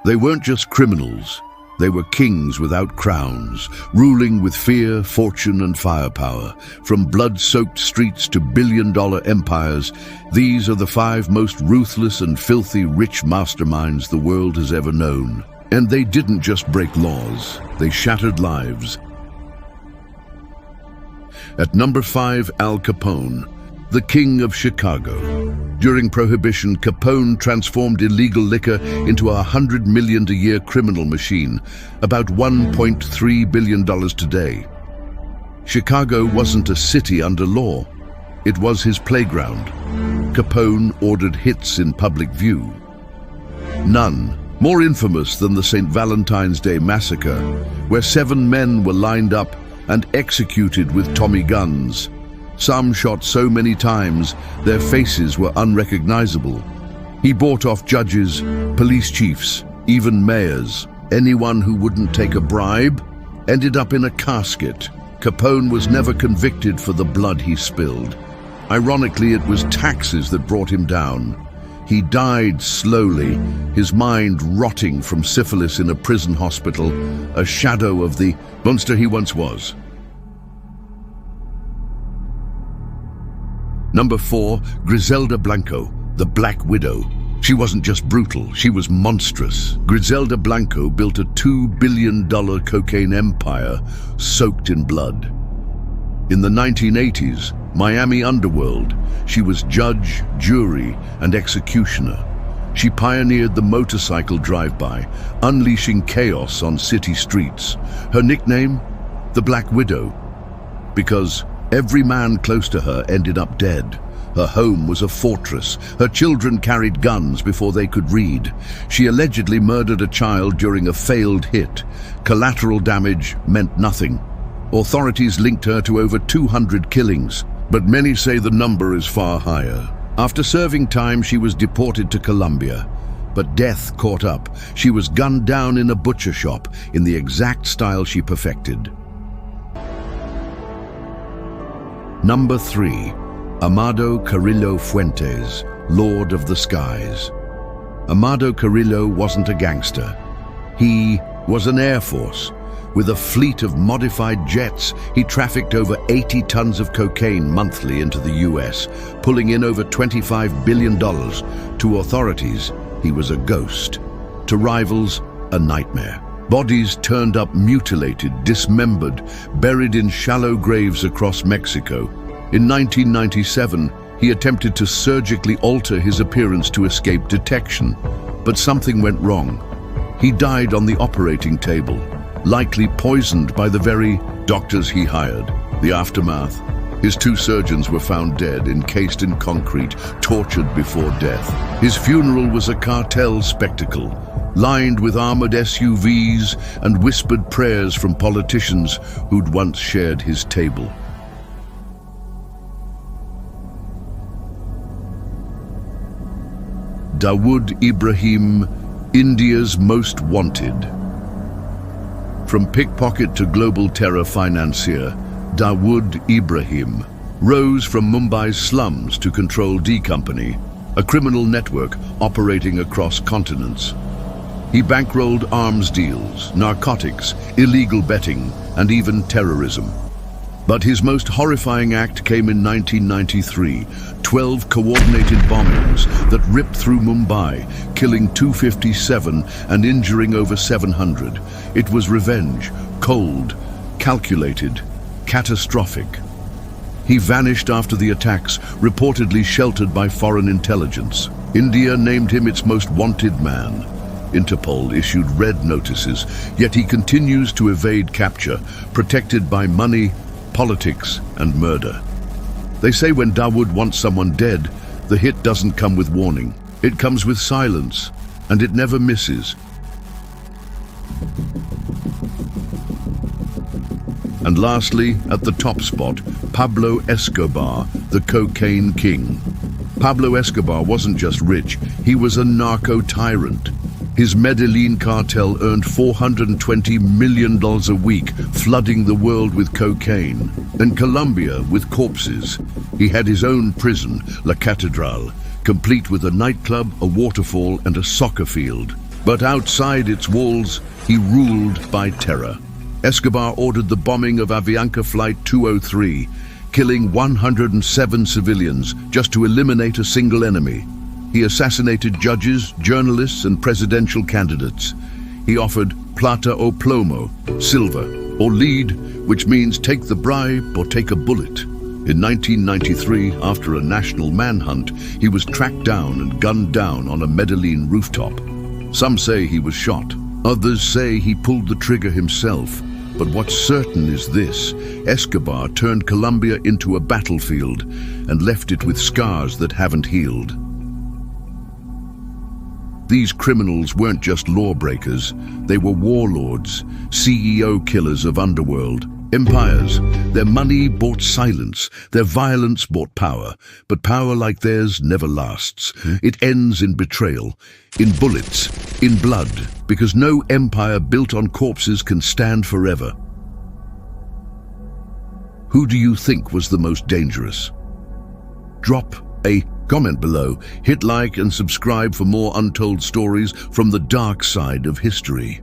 They weren't just criminals. They were kings without crowns, ruling with fear, fortune, and firepower. From blood-soaked streets to billion-dollar empires, these are the 5 most ruthless and filthy rich masterminds the world has ever known. And they didn't just break laws, they shattered lives. At number 5, Al Capone, the King of Chicago. During Prohibition, Capone transformed illegal liquor into a $100 million a year criminal machine, about $1.3 billion today. Chicago wasn't a city under law. It was his playground. Capone ordered hits in public view. None more infamous than the St. Valentine's Day Massacre, where 7 men were lined up and executed with Tommy guns. Some shot so many times, their faces were unrecognizable. He bought off judges, police chiefs, even mayors. Anyone who wouldn't take a bribe ended up in a casket. Capone was never convicted for the blood he spilled. Ironically, it was taxes that brought him down. He died slowly, his mind rotting from syphilis in a prison hospital, a shadow of the monster he once was. Number 4, Griselda Blanco, the Black Widow. She wasn't just brutal, she was monstrous. Griselda Blanco built a $2 billion cocaine empire soaked in blood. In the 1980s, Miami underworld, she was judge, jury, and executioner. She pioneered the motorcycle drive-by, unleashing chaos on city streets. Her nickname? The Black Widow. Because every man close to her ended up dead. Her home was a fortress. Her children carried guns before they could read. She allegedly murdered a child during a failed hit. Collateral damage meant nothing. Authorities linked her to over 200 killings, but many say the number is far higher. After serving time, she was deported to Colombia. But death caught up. She was gunned down in a butcher shop in the exact style she perfected. Number 3, Amado Carrillo Fuentes, Lord of the Skies. Amado Carrillo wasn't a gangster. He was an air force. With a fleet of modified jets, he trafficked over 80 tons of cocaine monthly into the US, pulling in over $25 billion. To authorities, he was a ghost. To rivals, a nightmare. Bodies turned up mutilated, dismembered, buried in shallow graves across Mexico. In 1997, he attempted to surgically alter his appearance to escape detection, but something went wrong. He died on the operating table, likely poisoned by the very doctors he hired. The aftermath: his 2 surgeons were found dead, encased in concrete, tortured before death. His funeral was a cartel spectacle, lined with armored SUVs and whispered prayers from politicians who'd once shared his table. Dawood Ibrahim, India's most wanted. From pickpocket to global terror financier, Dawood Ibrahim rose from Mumbai's slums to control D Company, a criminal network operating across continents. He bankrolled arms deals, narcotics, illegal betting, and even terrorism. But his most horrifying act came in 1993, 12 coordinated bombings that ripped through Mumbai, killing 257 and injuring over 700. It was revenge, cold, calculated, catastrophic. He vanished after the attacks, reportedly sheltered by foreign intelligence. India named him its most wanted man. Interpol issued red notices, yet he continues to evade capture, protected by money, politics, and murder. They say when Dawood wants someone dead, the hit doesn't come with warning. It comes with silence, and it never misses. And lastly, at the top spot, Pablo Escobar, the cocaine king. Pablo Escobar wasn't just rich, he was a narco-tyrant. His Medellin cartel earned $420 million a week, flooding the world with cocaine. And Colombia with corpses. He had his own prison, La Catedral, complete with a nightclub, a waterfall, and a soccer field. But outside its walls, he ruled by terror. Escobar ordered the bombing of Avianca Flight 203, killing 107 civilians just to eliminate a single enemy. He assassinated judges, journalists, and presidential candidates. He offered plata o plomo, silver, or lead, which means take the bribe or take a bullet. In 1993, after a national manhunt, he was tracked down and gunned down on a Medellin rooftop. Some say he was shot. Others say he pulled the trigger himself. But what's certain is this: Escobar turned Colombia into a battlefield and left it with scars that haven't healed. These criminals weren't just lawbreakers, they were warlords, CEO killers of underworld, empires. Their money bought silence, their violence bought power, but power like theirs never lasts. It ends in betrayal, in bullets, in blood, because no empire built on corpses can stand forever. Who do you think was the most dangerous? Drop a comment below, hit like and subscribe for more untold stories from the dark side of history.